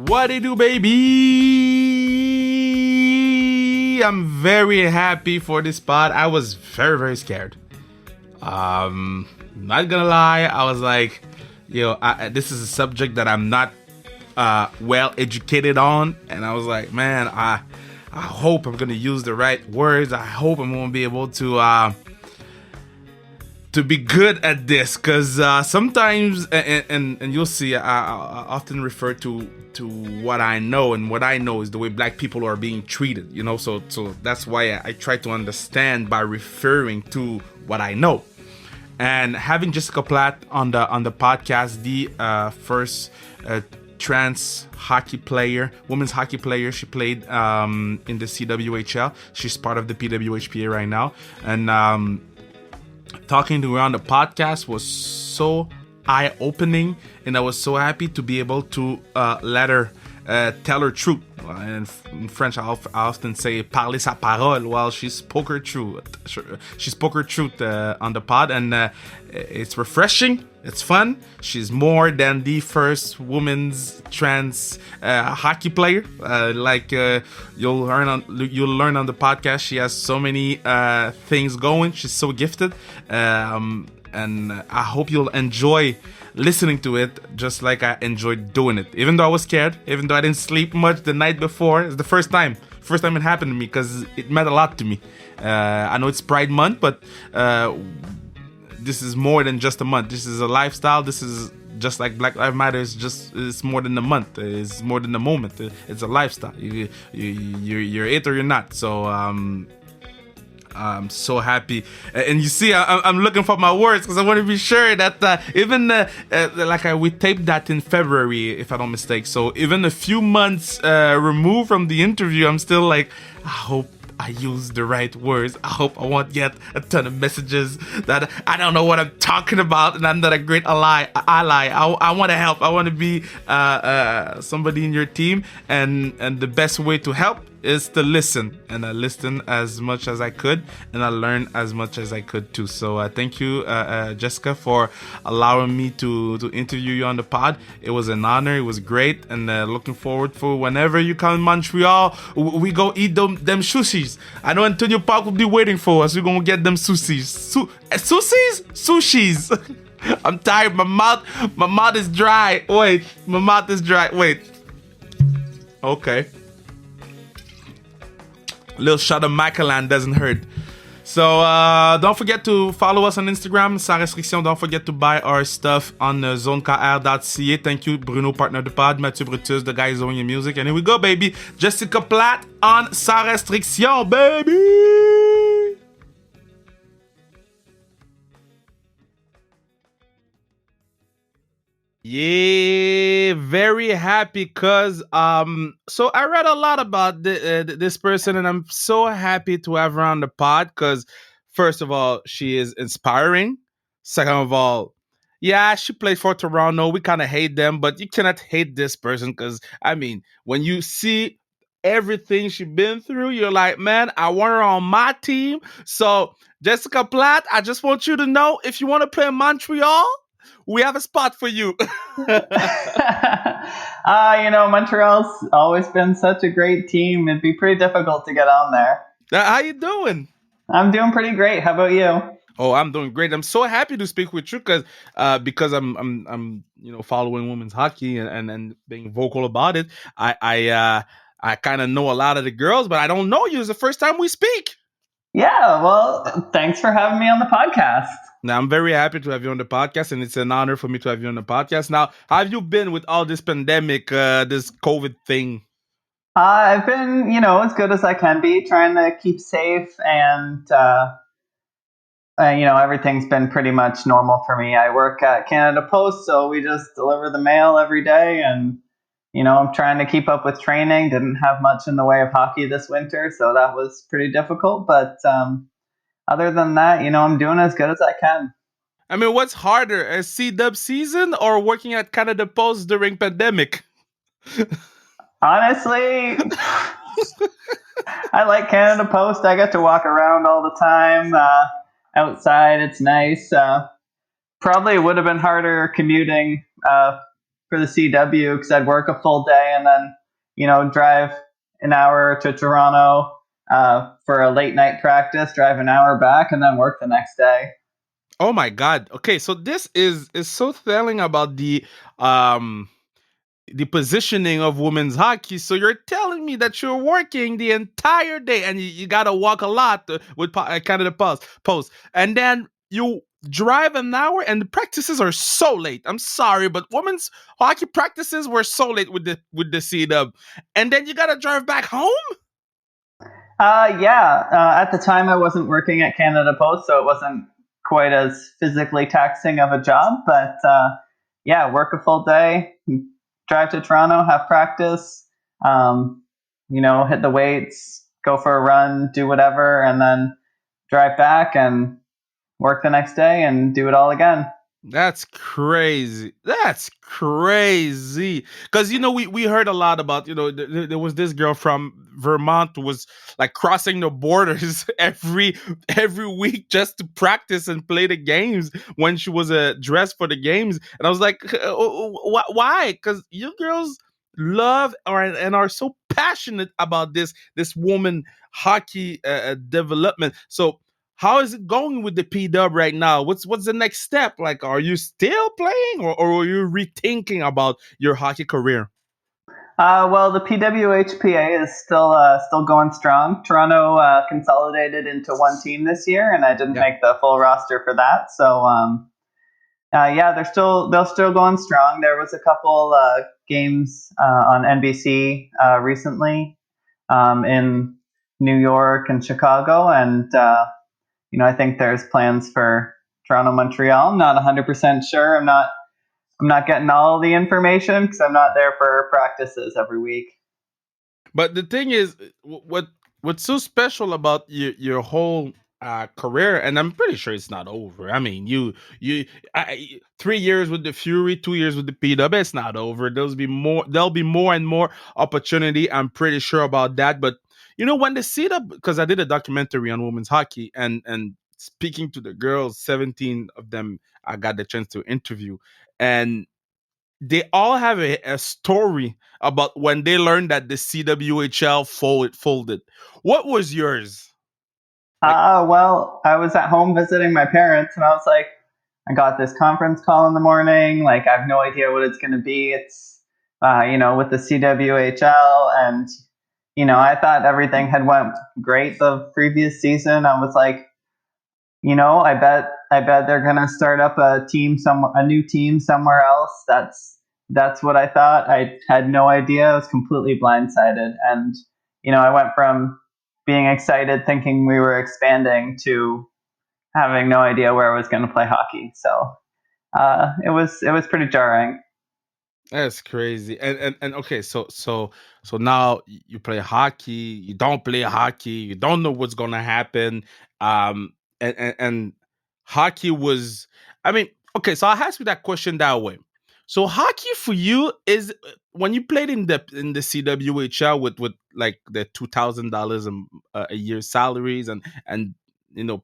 What it do, baby? I'm very happy for this pod. I was very, very scared. Not gonna lie, I was like, this is a subject that I'm not well educated on, and I was like, man, I hope I'm gonna use the right words. I hope I'm gonna be able to be good at this, because sometimes, and you'll see, I often refer to what I know, and what I know is the way black people are being treated, so that's why I try to understand by referring to what I know. And having Jessica Platt on the podcast, the first trans hockey player, women's hockey player, she played in the CWHL. She's part of the PWHPA right now, and talking to her on the podcast was so eye-opening, and I was so happy to be able to let her tell her truth. In French, I often say "parler sa parole." Well, she spoke her truth. She spoke her truth on the pod, and it's refreshing. It's fun. She's more than the first women's trans hockey player. You'll learn on the podcast. She has so many things going. She's so gifted, and I hope you'll enjoy listening to it just like I enjoyed doing it. Even though I was scared, even though I didn't sleep much the night before. It's the first time it happened to me, because it meant a lot to me. I know it's Pride Month, but this is more than just a month. This is a lifestyle. This is just like Black Lives Matter. It's more than a month. It's more than a moment. It's a lifestyle. You're it or you're not. So I'm so happy, and you see, I'm looking for my words, because I want to be sure that we taped that in February, if I don't mistake. So even a few months removed from the interview, I'm still like, I hope I use the right words. I hope I won't get a ton of messages that I don't know what I'm talking about, and I'm not a great ally. I want to help. I want to be somebody in your team, and the best way to help is to listen, and I listened as much as I could, and I learned as much as I could too. So thank you, Jessica, for allowing me to interview you on the pod. It was an honor. It was great, and looking forward for whenever you come in Montreal, we go eat them sushis. I know Antonio Park will be waiting for us. We're gonna get them sushis. I'm tired. My mouth is dry. Wait, my mouth is dry. Wait. Okay. Little shot of Macallan doesn't hurt. So don't forget to follow us on Instagram, Sans Restriction. Don't forget to buy our stuff on zonekr.ca. Thank you, Bruno, partner de pod, Mathieu Brutus, the guy owning your music. And here we go, baby. Jessica Platt on Sans Restriction, baby. Yeah, very happy, because so I read a lot about this person, and I'm so happy to have her on the pod, because first of all, she is inspiring. Second of all, yeah, she played for Toronto. We kind of hate them, but you cannot hate this person, because I mean, when you see everything she's been through, you're like, man, I want her on my team. So Jessica Platt, I just want you to know, if you want to play in Montreal, we have a spot for you. Montreal's always been such a great team. It'd be pretty difficult to get on there. How you doing? I'm doing pretty great. How about you? Oh, I'm doing great. I'm so happy to speak with you, because I'm following women's hockey and being vocal about it. I kind of know a lot of the girls, but I don't know you. It's the first time we speak. Yeah, well, thanks for having me on the podcast. Now, I'm very happy to have you on the podcast, and it's an honor for me to have you on the podcast. Now, how have you been with all this pandemic, this COVID thing? I've been, as good as I can be, trying to keep safe, and, everything's been pretty much normal for me. I work at Canada Post, so we just deliver the mail every day, and, I'm trying to keep up with training. Didn't have much in the way of hockey this winter, so that was pretty difficult, but other than that, I'm doing as good as I can. I mean, what's harder, a C-Dub season or working at Canada Post during pandemic? Honestly, I like Canada Post. I get to walk around all the time. Outside, it's nice. Probably would have been harder commuting for the CW because I'd work a full day and then drive an hour to Toronto for a late night practice, drive an hour back, and then work the next day. Oh my God. Okay, so this is so telling about um the positioning of women's hockey. So you're telling me that you're working the entire day and you got to walk a lot with Canada Post, and then you drive an hour, and the practices are so late. I'm sorry, but women's hockey practices were so late with the CW, and then you got to drive back home. Yeah. At the time, I wasn't working at Canada Post, so it wasn't quite as physically taxing of a job. But yeah, work a full day, drive to Toronto, have practice, hit the weights, go for a run, do whatever, and then drive back and work the next day and do it all again. That's crazy. That's crazy. Because we heard a lot about there was this girl from Vermont who was like crossing the borders every week just to practice and play the games when she was dressed for the games, and I was like, why? Because you girls love and are so passionate about this woman hockey development. So how is it going with the PW right now? What's the next step? Like, are you still playing, or are you rethinking about your hockey career? Well, the PWHPA is still going strong. Toronto consolidated into one team this year, and I didn't Yeah. make the full roster for that. So yeah, they're still going strong. There was a couple games on NBC recently in New York and Chicago, and I think there's plans for Toronto, Montreal. I'm not 100% sure. I'm not getting all the information because I'm not there for practices every week. But the thing is, what's so special about your whole career, and I'm pretty sure it's not over. I mean, you 3 years with the Fury, 2 years with the PW, it's not over. There'll be more and more opportunity. I'm pretty sure about that. But when the setup, because I did a documentary on women's hockey, and speaking to the girls, 17 of them I got the chance to interview, and they all have a story about when they learned that the CWHL folded. What was yours? Like, Well, I was at home visiting my parents, and I was like, I got this conference call in the morning. Like, I have no idea what it's going to be. It's, with the CWHL, and I thought everything had went great the previous season. I was like, I bet they're gonna start up a new team somewhere else. That's what I thought. I had no idea. I was completely blindsided, and I went from being excited, thinking we were expanding, to having no idea where I was going to play hockey. So it was pretty jarring. that's crazy. And okay, so now you play hockey, you don't play hockey, you don't know what's gonna happen. And hockey was, I mean, okay, so I'll ask you that question that way. So hockey for you is, when you played in the CWHL with like the $2,000 a year salaries, and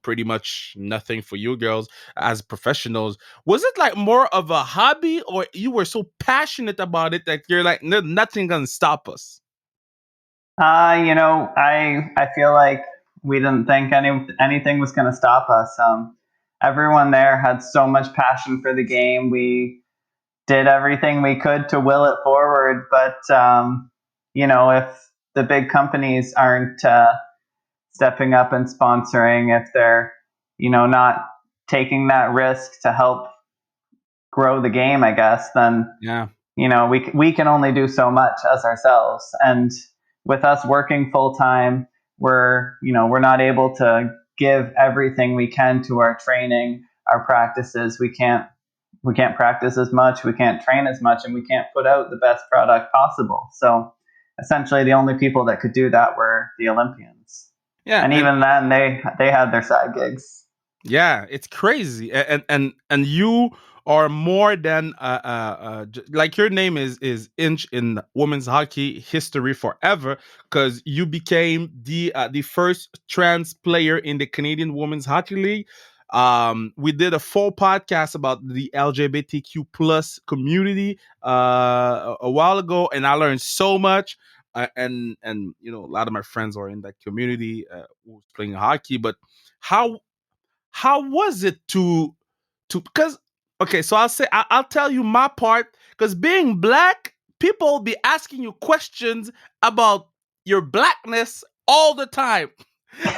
pretty much nothing for you girls as professionals. Was it like more of a hobby, or you were so passionate about it that you're like, no, nothing gonna stop us? I feel like we didn't think anything was going to stop us. Everyone there had so much passion for the game. We did everything we could to will it forward, but if the big companies aren't stepping up and sponsoring, if they're not taking that risk to help grow the game, I guess, then Yeah. we can only do so much as ourselves. And with us working full time, we're not able to give everything we can to our training, our practices. We can't practice as much, we can't train as much, and we can't put out the best product possible. So essentially, the only people that could do that were the Olympians, Yeah, and even then, they had their side gigs. yeah, it's crazy. And you are more than like, your name is Inch in women's hockey history forever, because you became the first trans player in the Canadian Women's Hockey League. We did a full podcast about the LGBTQ plus community a while ago, and I learned so much. And you know, a lot of my friends are in that community who's playing hockey. But how how was it to because okay, so I'll tell you my part, because being black, people be asking you questions about your blackness all the time.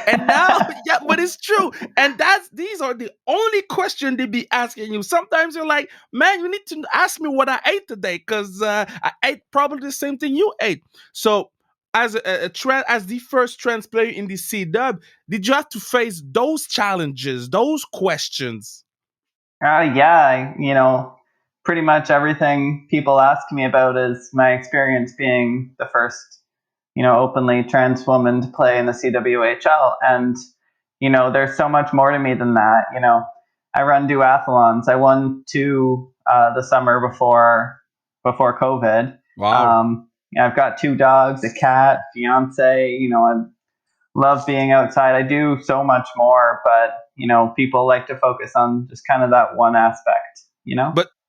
And now, yeah, but it's true. And these are the only question they be asking you. Sometimes you're like, man, you need to ask me what I ate today, because I ate probably the same thing you ate. So, as the first trans player in the CW, did you have to face those challenges, those questions? Yeah, pretty much everything people ask me about is my experience being the first, openly trans woman to play in the CWHL. And, there's so much more to me than that. I run duathlons. I won two the summer before COVID. Wow. I've got two dogs, a cat, fiance. I love being outside. I do so much more, but people like to focus on just kind of that one aspect.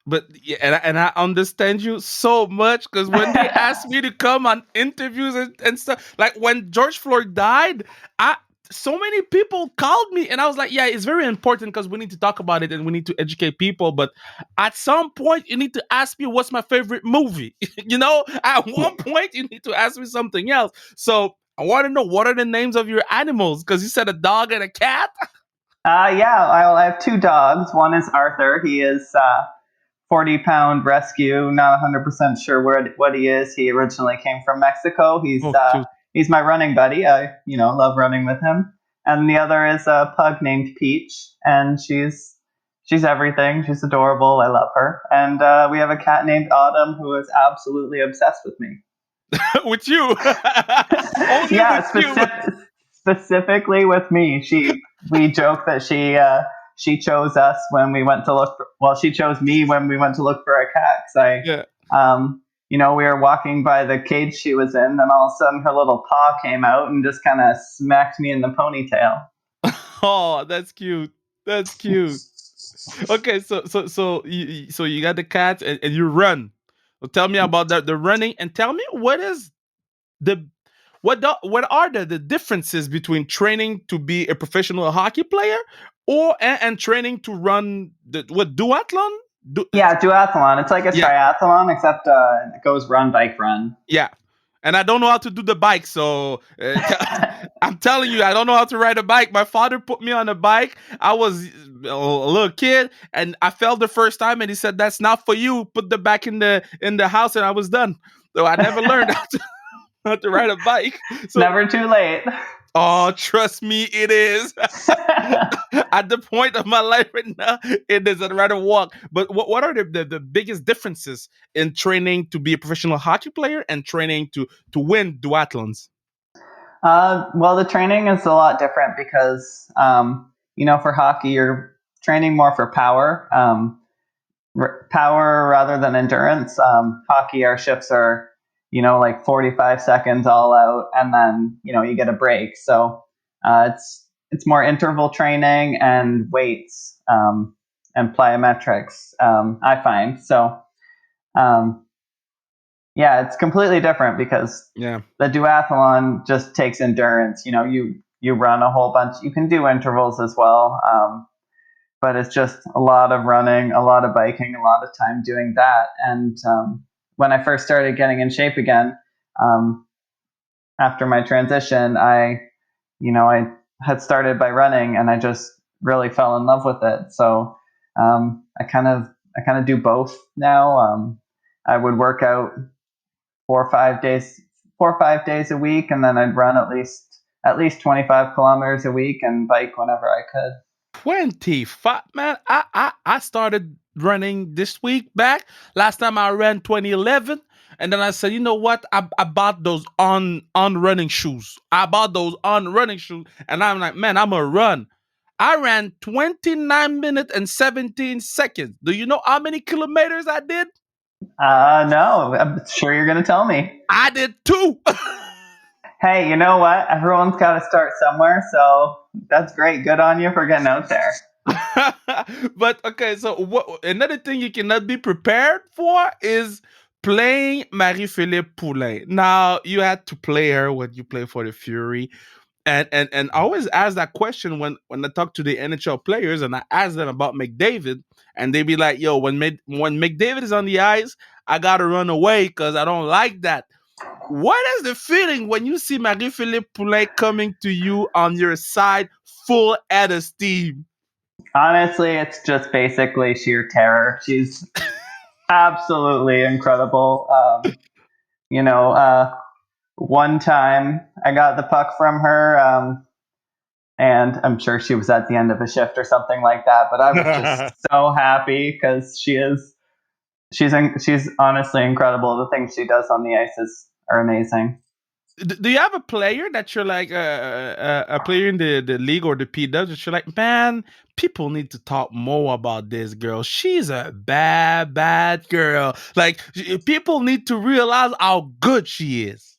But yeah, and I understand you so much, because when they asked me to come on interviews and stuff, like when George Floyd died, I so many people called me, and I was like, yeah, it's very important because we need to talk about it and we need to educate people. But at some point, you need to ask me what's my favorite movie. At one point, you need to ask me something else. So I want to know, what are the names of your animals? Because you said a dog and a cat. Yeah, I have two dogs. One is Arthur. He is 40-pound rescue. Not 100% sure what he is. He originally came from Mexico. Oh, cute. He's my running buddy. I love running with him. And the other is a pug named Peach, and she's everything. She's adorable. I love her. And we have a cat named Autumn who is absolutely obsessed with me. With you. Only Yeah, with you. specifically with me. We joke that she chose us when we went to look for, well, she chose me when we went to look for a cat. 'Cause Yeah. we were walking by the cage she was in, and all of a sudden her little paw came out and just kind of smacked me in the ponytail. Oh, that's cute. That's cute. Okay, so you got the cat, and you run. So tell me about that, the running, and tell me the what are the differences between training to be a professional hockey player and training to run the what duathlon? Yeah, duathlon. It's like a Yeah, triathlon, except it goes run, bike, run. yeah. And I don't know how to do the bike, so I'm telling you, I don't know how to ride a bike. My father put me on a bike. I was a little kid, and I fell the first time, and he said, "That's not for you. Put the back in the house," and I was done. So I never learned how to ride a bike. So, Never too late. oh, trust me, it is. At the point of my life right now, it is. I'd rather walk. But what are the biggest differences in training to be a professional hockey player and training to win duathlons? Well, the training is a lot different because, for hockey, you're training more for power, power rather than endurance. Hockey, our shifts are, like 45 seconds all out, and then, you get a break. So it's more interval training and weights and plyometrics, I find. So, um, yeah, it's completely different because Yeah. the duathlon just takes endurance. You run a whole bunch. You can do intervals as well, but it's just a lot of running, a lot of biking, a lot of time doing that. And when I first started getting in shape again, um, after my transition, I had started by running, and I just really fell in love with it. So I kind of do both now. I would work out 4 or 5 days a week, and then I'd run at least 25 kilometers a week and bike whenever I could. 25, man. I started running this week back. Last time I ran 2011. And then I said, you know what? I bought those on running shoes. I bought those on running shoes. And I'm like, man, I'm a run. I ran 29 minutes and 17 seconds. Do you know how many kilometers I did? No, I'm sure you're going to tell me. I did two. Hey, you know what? Everyone's got to start somewhere, so that's great. Good on you for getting out there. But okay, so what another thing you cannot be prepared for is playing Marie-Philippe Poulin. Now you had to play her when you play for the Fury. And I always ask that question when I talk to the NHL players and I ask them about McDavid, and they be like, "Yo, when McDavid is on the ice, I gotta run away because I don't like that." What is the feeling when you see Marie-Philippe Poulin coming to you on your side, full head of steam? Honestly, it's just basically sheer terror. She's absolutely incredible. You know, one time I got the puck from her, and I'm sure she was at the end of a shift or something like that. But I was just so happy because she's honestly incredible. The things she does on the ice are amazing. Do you have a player that you're like a player in the league or the PW that you're like, man, people need to talk more about this girl. She's a bad girl. Like people need to realize how good she is.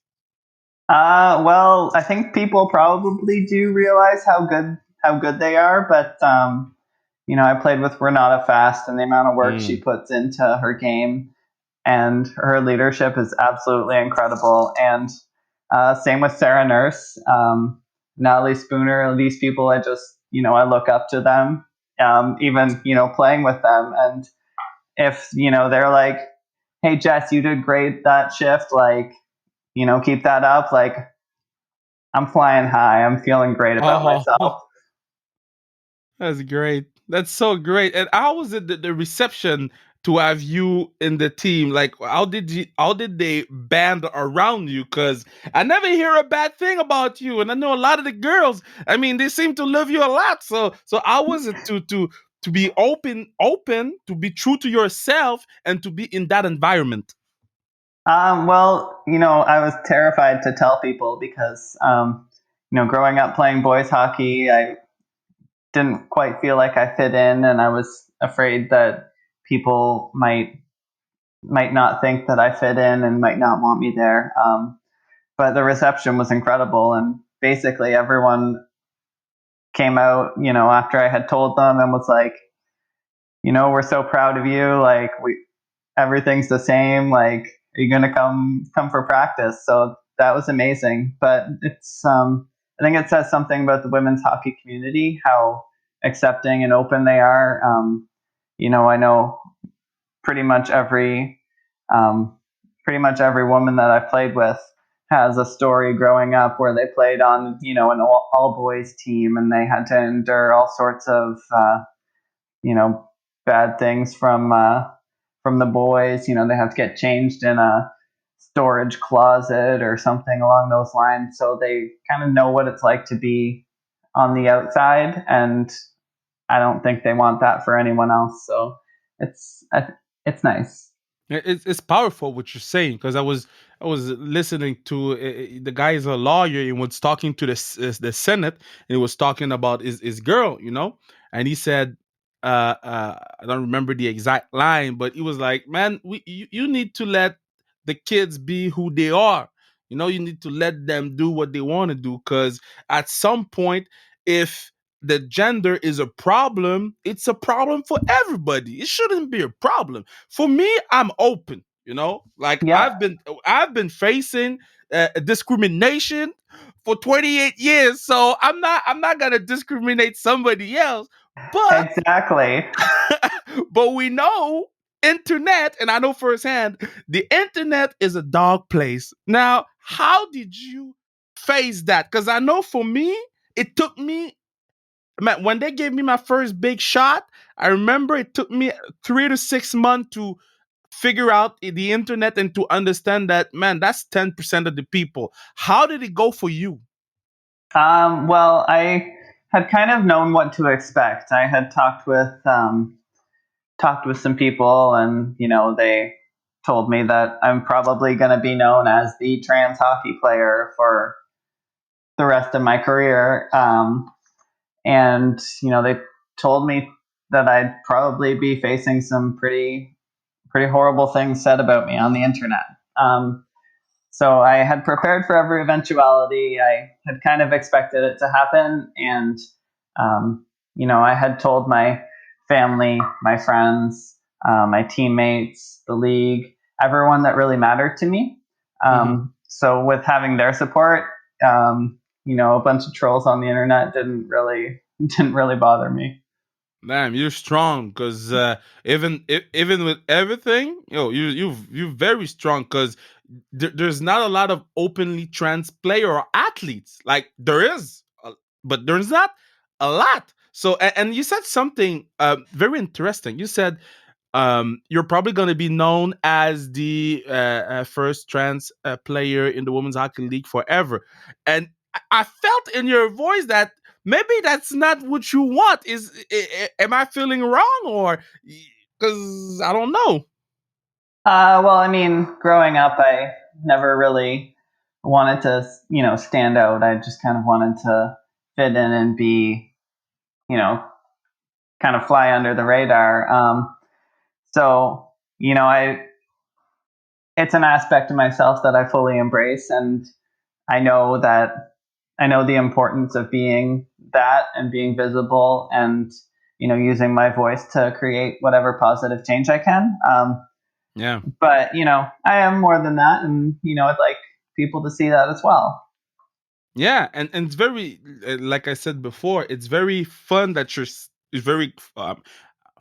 Well, I think people probably do realize how good they are, but I played with Renata Fast, and the amount of work she Mm. puts into her game and her leadership is absolutely incredible. And same with Sarah Nurse, Natalie Spooner. These people, I just I look up to them, even playing with them. And if they're like, "Hey Jess, you did great that shift. Like keep that up." Like I'm flying high. I'm feeling great about Oh, myself. that's great. That's so great. And how was it the reception to have you in the team? Like how did they band around you? Cause I never hear a bad thing about you. And I know a lot of the girls, I mean, they seem to love you a lot. So how was it to be open, to be true to yourself and to be in that environment? Well, I was terrified to tell people because, growing up playing boys hockey, I didn't quite feel like I fit in, and I was afraid that people might not think that I fit in and might not want me there. But the reception was incredible, and basically everyone came out, after I had told them and was like, we're so proud of you. Like everything's the same. Like, are you gonna come for practice? So that was amazing. But it's I think it says something about the women's hockey community, how accepting and open they are. I know pretty much every um, pretty much every woman that I've played with has a story growing up where they played on an all boys team and they had to endure all sorts of you know bad things from the boys. They have to get changed in a storage closet or something along those lines, so they kind of know what it's like to be on the outside, and I don't think they want that for anyone else. So it's it's nice. It's powerful what you're saying because I was listening to the guy is a lawyer and was talking to the Senate and he was talking about his girl, and he said, I don't remember the exact line, but he was like, "Man, you need to let the kids be who they are. You need to let them do what they want to do because at some point, if the gender is a problem, it's a problem for everybody. It shouldn't be a problem." For me, I'm open. Like Yep, I've been facing discrimination for 28 years, so I'm not gonna discriminate somebody else. But exactly. but we know internet, and I know firsthand the internet is a dark place. Now, how did you face that? Because I know for me, it took me, man, when they gave me my first big shot, I remember it took me 3 to 6 months to figure out the internet and to understand that, man, that's 10% of the people. How did it go for you? Well, I had kind of known what to expect. I had talked with some people, and they told me that I'm probably going to be known as the trans hockey player for the rest of my career. And they told me that I'd probably be facing some pretty horrible things said about me on the internet. So I had prepared for every eventuality. I had kind of expected it to happen, and I had told family, my friends, my teammates, the league, everyone that really mattered to me. Hmm. So with having their support, a bunch of trolls on the internet didn't really bother me. Damn, you're strong because even with everything, you're very strong because there's not a lot of openly trans player or athletes. Like there is, but there's not a lot. So and you said something very interesting. You said you're probably going to be known as the first trans player in the women's hockey league forever, and I felt in your voice that maybe that's not what you want. Am I feeling wrong, or because I don't know? Well, I mean, growing up, I never really wanted to, stand out. I just kind of wanted to fit in and be, you know, kind of fly under the radar. So, I it's an aspect of myself that I fully embrace, and I know that I know the importance of being that and being visible, and using my voice to create whatever positive change I can. Yeah. But I am more than that, and I'd like people to see that as well. Yeah, and it's very like I said before, it's very fun that it's very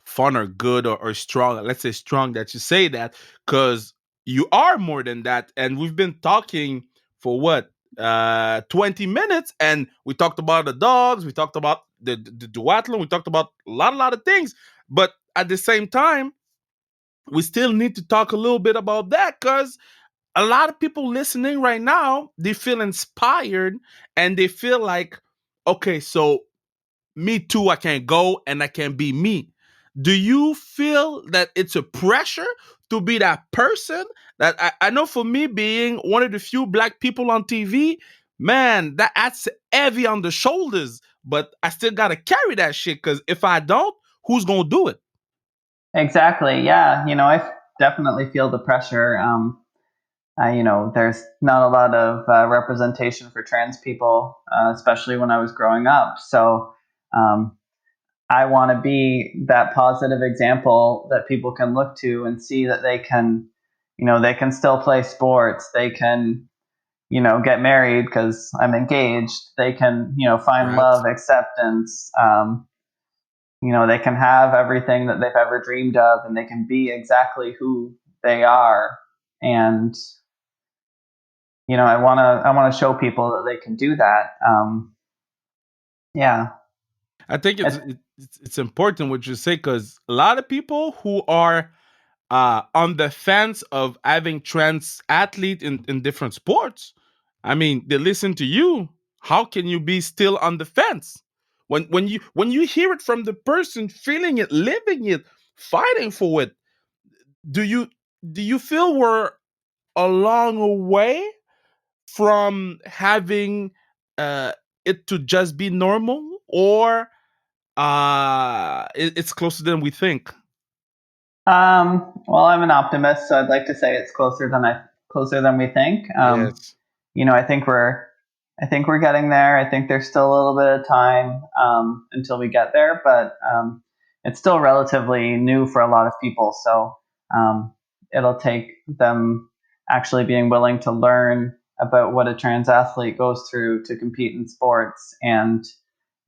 fun or good or strong. Let's say strong that you say that because you are more than that. And we've been talking for what 20 minutes, and we talked about the dogs, we talked about the duathlon, we talked about a lot of things. But at the same time, we still need to talk a little bit about that because a lot of people listening right now, they feel inspired and they feel like, okay, so me too, I can go and I can be me. Do you feel that it's a pressure to be that person? That I know for me, being one of the few black people on TV, man, that's heavy on the shoulders. But I still gotta carry that shit because if I don't, who's gonna do it? Exactly. Yeah. I definitely feel the pressure. There's not a lot of representation for trans people, especially when I was growing up. So um, I want to be that positive example that people can look to and see that they can still play sports. They can, get married because I'm engaged. They can, find Right. love, acceptance. They can have everything that they've ever dreamed of, and they can be exactly who they are. And I want to show people that they can do that. Yeah, I think it's it's important what you say because a lot of people who are on the fence of having trans athlete in different sports. I mean, they listen to you. How can you be still on the fence when you hear it from the person feeling it, living it, fighting for it? Do you do you feel we're a long way from having uh, it to just be normal, or it's closer than we think? well, I'm an optimist, so I'd like to say it's closer than we think. Yes. I think we're getting there. I think there's still a little bit of time until we get there, but it's still relatively new for a lot of people. So it'll take them actually being willing to learn about what a trans athlete goes through to compete in sports, and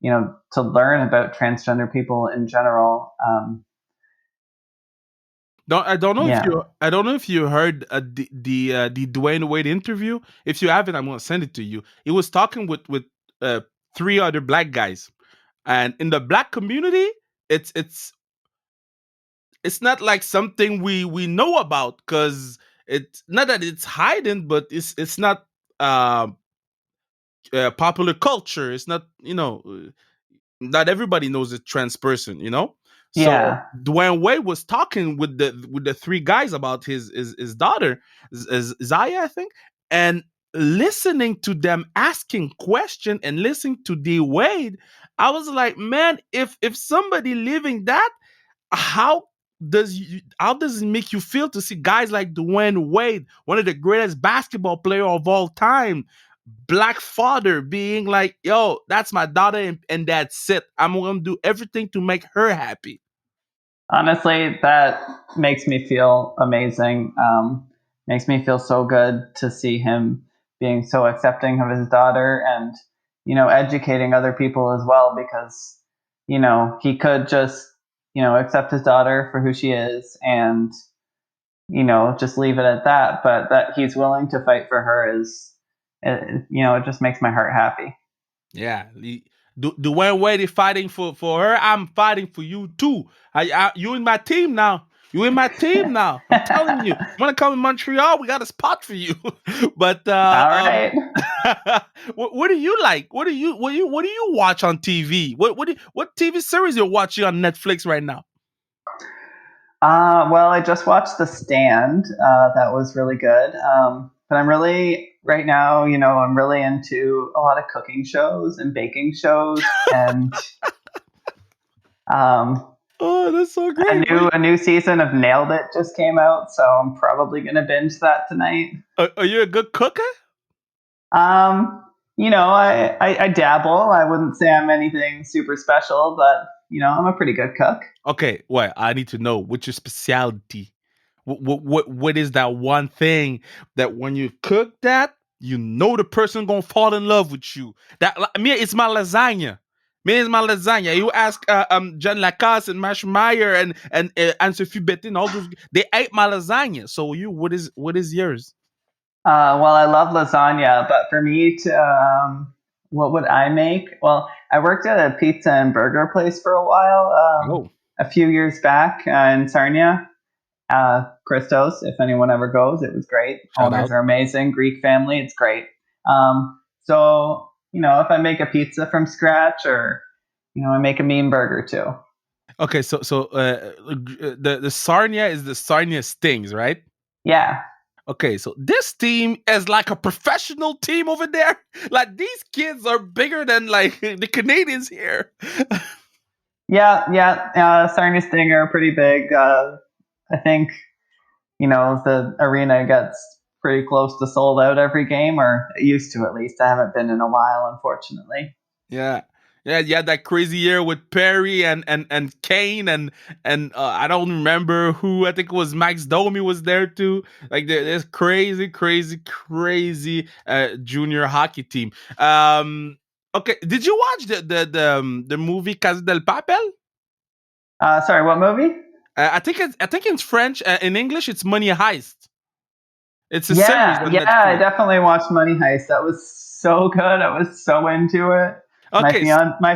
to learn about transgender people in general. I don't know if Yeah. you heard the Dwayne Wade interview. If you haven't, I'm gonna send it to you. He was talking with uh, three other black guys, and in the black community, it's it's it's not like something we know about because it's not that it's hiding, but it's not uh, popular culture. It's not not everybody knows a trans person, you know. So Yeah. Dwayne Wade was talking with the three guys about his daughter, Zaya, I think, and listening to them asking question and listening to D Wade, I was like, man, if somebody living that, how how does it make you feel to see guys like Dwayne Wade, one of the greatest basketball player of all time, black father being like, yo, that's my daughter and that's it. I'm gonna do everything to make her happy. Honestly, that makes me feel amazing. Makes me feel so good to see him being so accepting of his daughter and, educating other people as well because, he could just, accept his daughter for who she is and, just leave it at that. But that he's willing to fight for her it just makes my heart happy. Yeah, the one way they fighting for her, I'm fighting for you too. You in my team now. You in my team now. I'm telling you. You want to come in Montreal? We got a spot for you. But All right. what do you like? What do you watch on TV? What TV series you're watching on Netflix right now? Well, I just watched The Stand. That was really good. But I'm really, right now, I'm really into a lot of cooking shows and baking shows. And um, Oh, that's so a great. new a new season of Nailed It just came out, so I'm probably gonna binge that tonight. Are you a good cooker? I dabble. I wouldn't say I'm anything super special, but I'm a pretty good cook. Okay, well, I need to know what's your specialty. What is that one thing that when you cook that, you know the person gonna fall in love with you? Me, it's my lasagna. Me, it's my lasagna. You ask John Lacasse and Mash Meyer and Sophie Bettin, all those they ate my lasagna. So what is yours? Well, I love lasagna, but for me to what would I make? Well, I worked at a pizza and burger place for a while, Oh, a few years back in Sarnia. Christos, if anyone ever goes, it was great. shout Owners out. are amazing. Greek family, it's great. So if I make a pizza from scratch, or I make a mean burger too. Okay, so the Sarnia is the Sarnia Stings, right? Yeah, Okay, so this team is like a professional team over there. Like these kids are bigger than like the Canadians here. yeah. Sarnia Stinger, pretty big. I think the arena gets pretty close to sold out every game, or it used to at least. I haven't been in a while, unfortunately. Yeah. Yeah, you had that crazy year with Perry and Kane and I don't remember who. I think it was Max Domi was there too. Like there's crazy, crazy, crazy junior hockey team. Okay, did you watch the movie Casa del Papel? Sorry, what movie? I think in French, in English it's Money Heist. It's a series Yeah, on yeah, I Netflix. definitely watched Money Heist. That was so good. I was so into it. My Okay.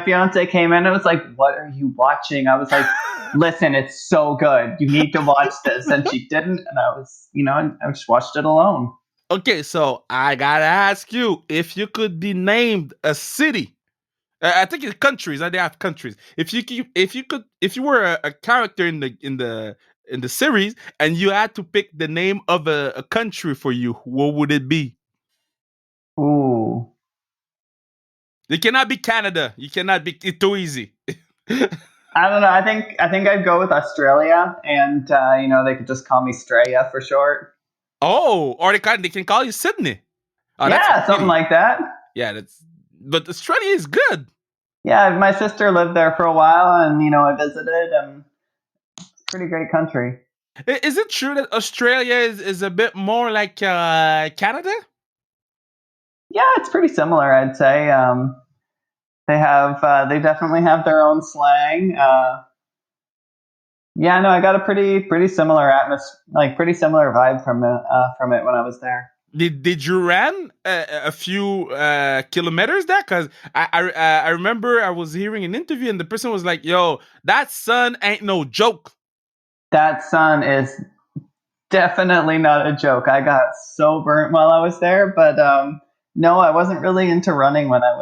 fiance came in and was like, "What are you watching?" I was like, "Listen, it's so good. You need to watch this." And she didn't, and I just watched it alone. Okay, so I gotta ask you if you could be named a city. I think it's countries. I have countries. If you were a character in the series and you had to pick the name of a country for you, what would it be? Ooh, It cannot be Canada. You cannot be. It's too easy. I don't know. I think I'd go with Australia, and they could just call me Straya for short. Oh, or they can call you Sydney. Oh, that's a Yeah, something city. like that. Yeah, but Australia is good. Yeah, my sister lived there for a while, and I visited, and pretty great country. Is it true that Australia is a bit more like Canada? Yeah, it's pretty similar, I'd say. They definitely have their own slang. Yeah, no, I got a pretty similar atmosphere, like pretty similar vibe from it when I was there. Did you run a few kilometers there? Because I remember I was hearing an interview and the person was like, "Yo, that sun ain't no joke." That sun is definitely not a joke. I got so burnt while I was there, but no, I wasn't really into running when I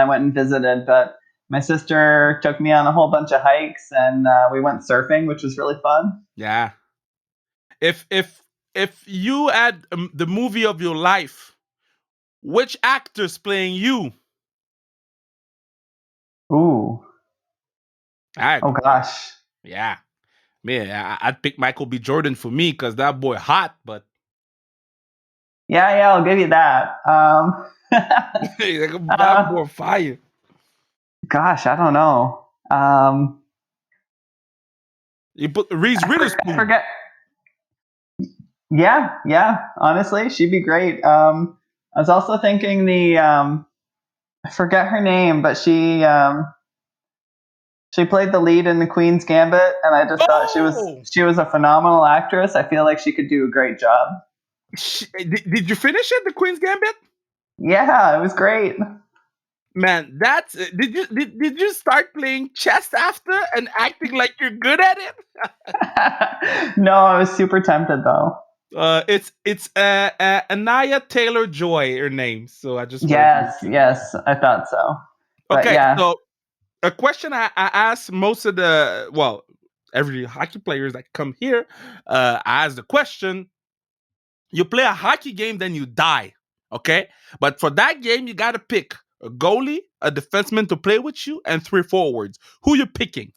went and visited. But my sister took me on a whole bunch of hikes, and we went surfing, which was really fun. Yeah. If you had the movie of your life, which actor's playing you? Ooh, Ah, oh gosh, yeah, man, I'd pick Michael B. Jordan for me because that boy hot, but yeah, I'll give you that. that uh, boy fire. Gosh, I don't know. You put Reese I Witherspoon. forget. Yeah. Honestly, she'd be great. I was also thinking I forget her name, but she played the lead in the Queen's Gambit, and I just thought Oh, she was a phenomenal actress. I feel like she could do a great job. did you finish it? The Queen's Gambit. Yeah, it was great. Man, that's did you start playing chess after and acting like you're good at it? No, I was super tempted though. It's Anaya Taylor Joy, her name. So I just wanted to Yes, mention. yes, I thought so. But Okay, yeah, so a question I ask most of the every hockey players that come here, I ask the question: you play a hockey game, then you die. Okay, but for that game, you got to pick a goalie, a defenseman to play with you, and three forwards. Who you picking?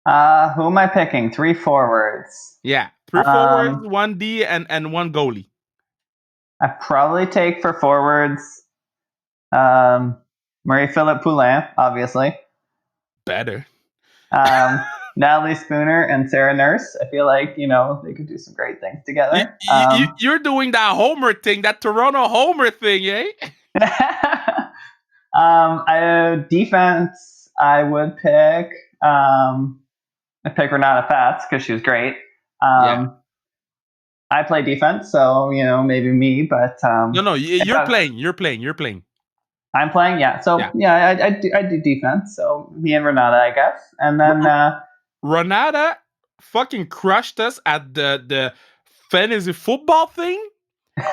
who am I picking? Three forwards. Yeah, three forwards, Um, one D, and one goalie. I probably take for forwards Marie-Philippe Poulin, obviously. Better. Natalie Spooner and Sarah Nurse. I feel like they could do some great things You, together. you're doing that Homer thing, that Toronto Homer thing, eh? Defense. I would pick. I'd pick Renata Fast because she was great. Yeah. Um, I play defense, so maybe me, but No, if you're playing. You're playing. You're playing. I'm playing, yeah. So Yeah. yeah, I do defense. So me and Renata, I guess, and then Renata fucking crushed us at the fantasy football thing.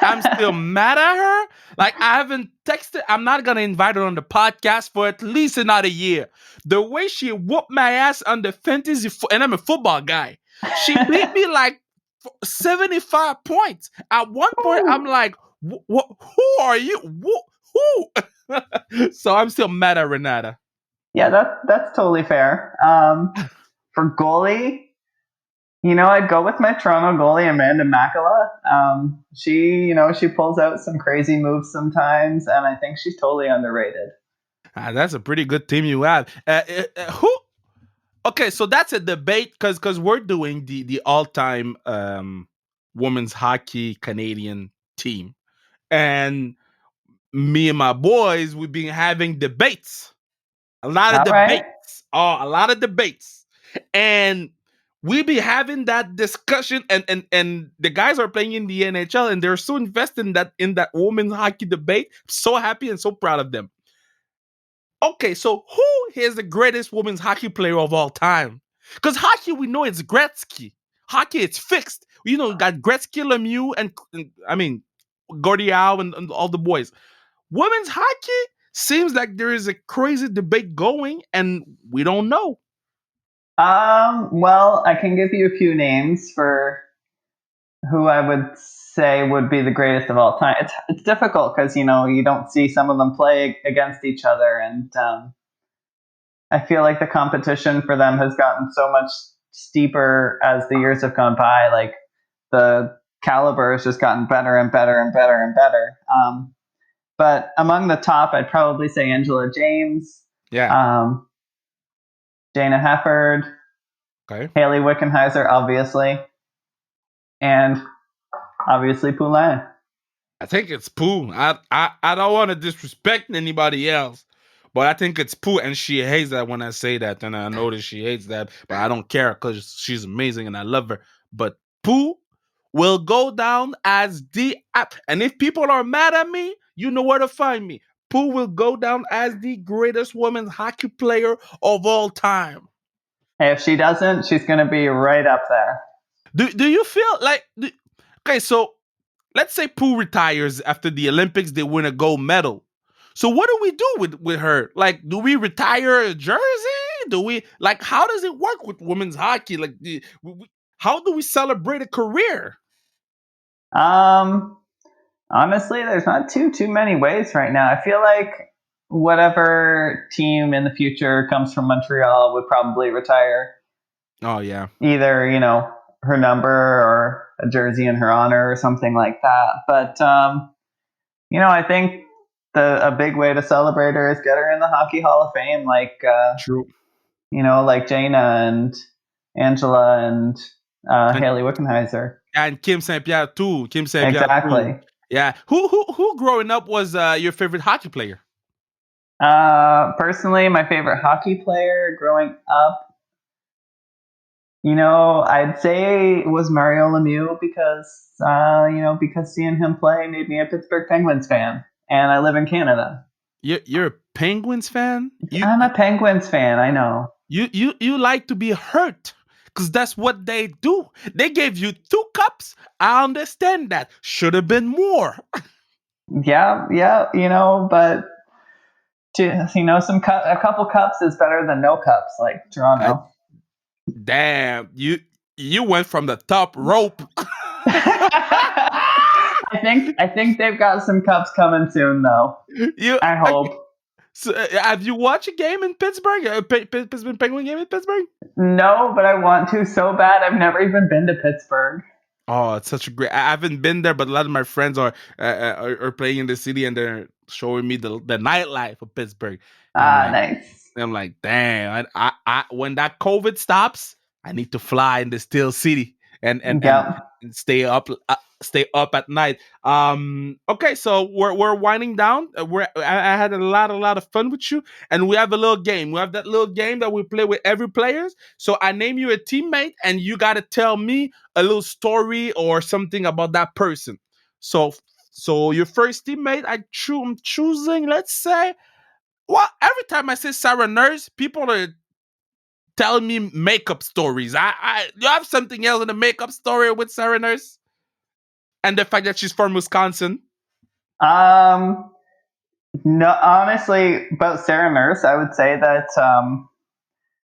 I'm still mad at her. Like, I haven't texted. I'm not gonna invite her on the podcast for at least another year. The way she whooped my ass on the fantasy, and I'm a football guy. She beat me like 75 points. At one point, I'm like, who are you? Who? So I'm still mad at Renata. yeah, that's totally fair. For goalie, I'd go with my Toronto goalie Amanda Makala. She pulls out some crazy moves sometimes, and I think she's totally underrated. That's a pretty good team you have. Who? Okay, so that's a debate because we're doing the all time women's hockey Canadian team, and me and my boys we've been having debates, a lot of All right. debates, a lot of debates, and we be having that discussion, and the guys are playing in the NHL, and they're so invested in that women's hockey debate. So happy and so proud of them. Okay, so who is the greatest women's hockey player of all time? Because hockey, we know it's Gretzky. Hockey, it's fixed. You got Gretzky, Lemieux, and I mean, Gordial and all the boys. Women's hockey seems like there is a crazy debate going, and we don't know. Well, I can give you a few names for who I would say would be the greatest of all time. It's difficult because you don't see some of them play against each other, and I feel like the competition for them has gotten so much steeper as the years have gone by. Like the caliber has just gotten better and better and better and better. But among the top, I'd probably say Angela James, Yeah. um, Dana Hefford, Okay. Haley Wickenheiser, obviously, and obviously Poulin. I think it's Pooh. I don't want to disrespect anybody else, but I think it's Pooh, and she hates that when I say that, and I know that she hates that, but I don't care because she's amazing and I love her. But Pooh will go down as and if people are mad at me, you know where to find me. Pooh will go down as the greatest women's hockey player of all time. Hey, if she doesn't, she's going to be right up there. Do you feel like okay? So let's say Pooh retires after the Olympics, they win a gold medal. So what do we do with her? Like, do we retire a jersey? Do we like how does it work with women's hockey? Like, how do we celebrate a career? Um, Honestly, there's not too many ways right now. I feel like whatever team in the future comes from Montreal would probably retire Oh yeah, either her number or a jersey in her honor or something like that. But I think a big way to celebrate her is get her in the Hockey Hall of Fame, like true. like Jaina Angela and and, Haley Wickenheiser. and Kim St. Pierre too. Kim St. Pierre too. Exactly. Yeah. Who growing up was your favorite hockey player? Personally, my favorite hockey player growing up, I'd say it was Mario Lemieux because seeing him play made me a Pittsburgh Penguins fan, and I live in Canada. You're a Penguins fan. I'm a Penguins fan. I know. You like to be hurt because that's what they do. They gave you 2 cups. I understand that. Should have been more. Yeah, yeah, but a couple cups is better than no cups, like Uh, Toronto. damn, you went from the top rope. I think they've got some cups coming soon, though. you I okay, hope. so, have you watched a game in Pittsburgh? A Pittsburgh Penguin game in Pittsburgh? No, but I want to so bad. I've never even been to Pittsburgh. Oh, it's such a great. I haven't been there, but a lot of my friends are playing in the city, and they're showing me the nightlife of Pittsburgh. And Ah, nice. I'm like, damn. I when that COVID stops, I need to fly in the Steel City Yep. and stay up at night. Okay, so we're winding down. I had a lot of fun with you, and we have a little game. We have that little game that we play with every players. So I name you a teammate, and you got to tell me a little story or something about that person. So your first teammate, I'm choosing. Let's say, well, every time I say Sarah Nurse, people are telling me makeup stories. You have something else in the makeup story with Sarah Nurse, and the fact that she's from Wisconsin. Um, no, honestly, about Sarah Nurse, I would say that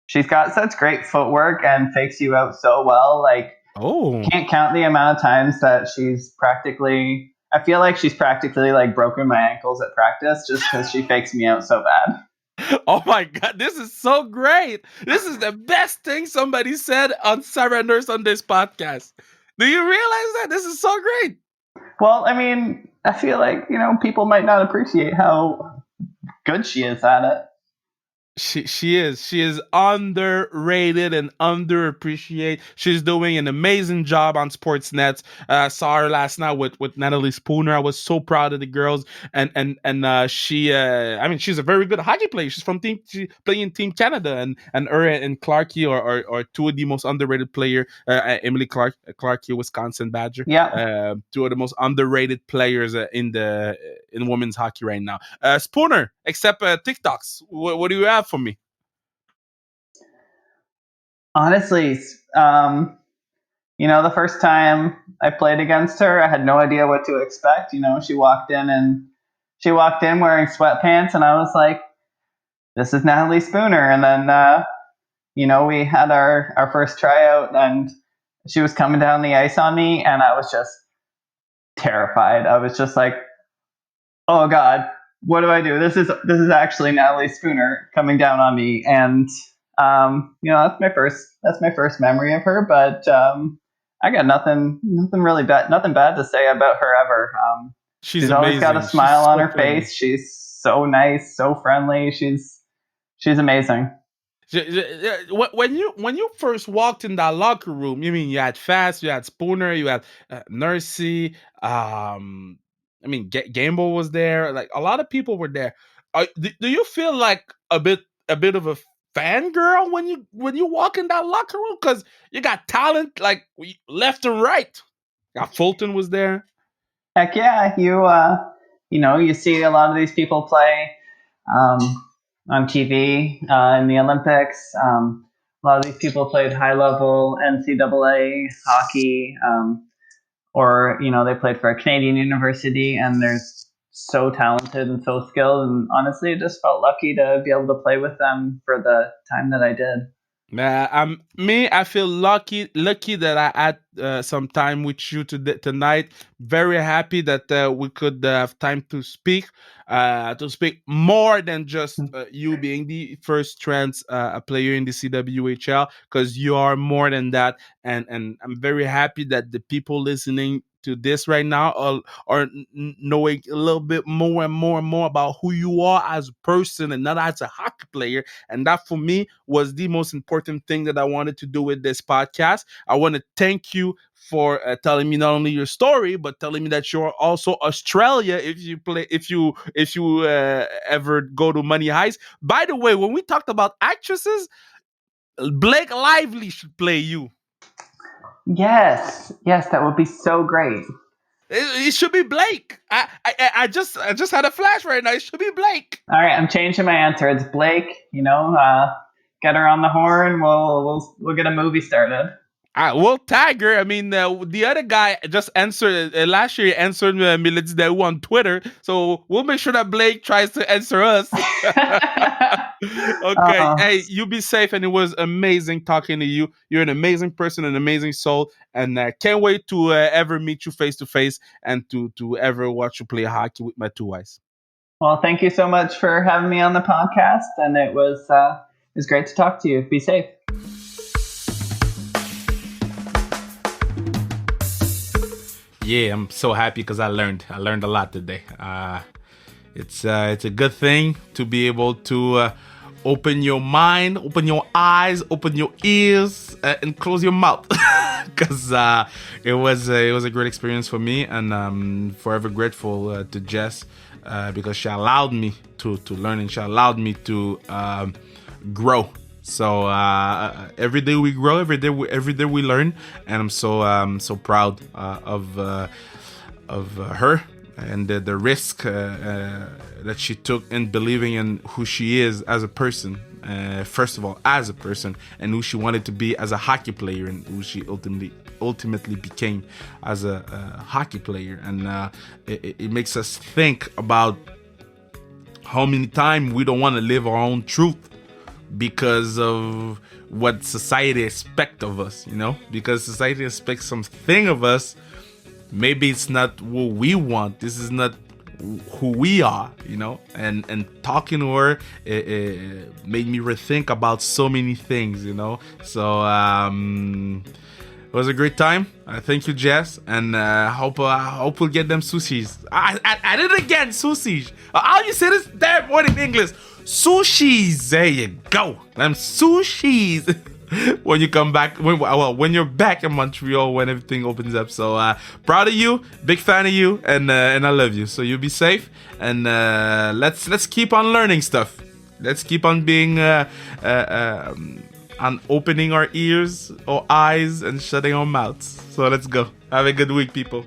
she's got such great footwork and fakes you out so well. Like, Oh, can't count the amount of times that she's practically. I feel like she's practically like broken my ankles at practice just because she fakes me out so bad. oh my God, this is so great! This is the best thing somebody said on Sarah Nurse on this podcast. Do you realize that this is so great? Well, I mean, I feel like people might not appreciate how good she is at it. She is underrated and underappreciated. She's doing an amazing job on Sportsnet. Saw her last night with Natalie Spooner. I was so proud of the girls, and she I mean, she's a very good hockey player. She's from she playing Team Canada, and her and Clarkie are two of the most underrated player. Emily Clarkie, Wisconsin Badger. Yeah. Two of the most underrated players in women's hockey right now. Spooner, except TikToks. What do you have for me? Honestly, the first time I played against her, I had no idea what to expect. She walked in wearing sweatpants, and I was like, "This is Natalie Spooner." And then, we had our first tryout, and she was coming down the ice on me, and I was just terrified. I was just like, "Oh God, what do I do? This is actually Natalie Spooner coming down on me." And that's my first memory of her. But I got nothing bad to say about her ever. She's She's always got a amazing. She's smile on so her friendly. face. She's so nice, so friendly. She's amazing. When you first walked in that locker room, you mean you had Fast, you had Spooner, you had Nursey. I mean, Gamble was there. Like a lot of people were there. Do you feel like a bit of a fangirl when you walk in that locker room because you got talent like left and right? Yeah, Fulton was there. Heck yeah, you see a lot of these people play um, on TV in the Olympics. A lot of these people played high level NCAA hockey, or they played for a Canadian university, and they're so talented and so skilled. And honestly, I just felt lucky to be able to play with them for the time that I did. Me. I feel lucky that I had some time with you tonight. Very happy that we could have time to speak more than just you being the first trans player in the CWHL, because you are more than that. And I'm very happy that the people listening to this right now, or knowing a little bit more and more and more about who you are as a person and not as a hockey player. And that for me was the most important thing that I wanted to do with this podcast. I want to thank you for telling me not only your story, but telling me that you're also Australia if you ever go to Money Heist. By the way, when we talked about actresses, Blake Lively should play you. Yes, yes, that would be so great. It should be Blake. I just had a flash right now. It should be Blake. All right, I'm changing my answer. It's Blake. Get her on the horn. We'll get a movie started. We'll tag her. I mean, the other guy just answered last year. He answered Militz Deu on Twitter, so we'll make sure that Blake tries to answer us. Okay, hey, you be safe, and it was amazing talking to you. You're an amazing person, an amazing soul, and can't wait to ever meet you face to face and to ever watch you play hockey with my two eyes. Well, thank you so much for having me on the podcast, and it was great to talk to you. Be safe. Yeah, I'm so happy because I learned a lot today. It's a good thing to be able to open your mind, open your eyes, open your ears, and close your mouth, because it was a great experience for me, and I'm forever grateful to Jess because she allowed me to learn, and she allowed me to grow. So every day we grow, every day we learn, and I'm so proud of her and the risk that she took in believing in who she is as a person. First of all, as a person, and who she wanted to be as a hockey player, and who she ultimately became as a hockey player. And it makes us think about how many times we don't want to live our own truth because of what society expects of us, because society expects something of us. Maybe it's not what we want. This is not who we are, and talking to her, it made me rethink about so many things, so it was a great time. Thank you, Jess, and hope we'll get them sushis. I did it again, sushis. How you say this damn word in English? Sushis. There you go. Them sushis. When you come back, when you're back in Montreal, when everything opens up. So proud of you, big fan of you, and I love you. So you be safe, and let's keep on learning stuff. Let's keep on being on opening our ears or eyes and shutting our mouths. So let's go. Have a good week, people.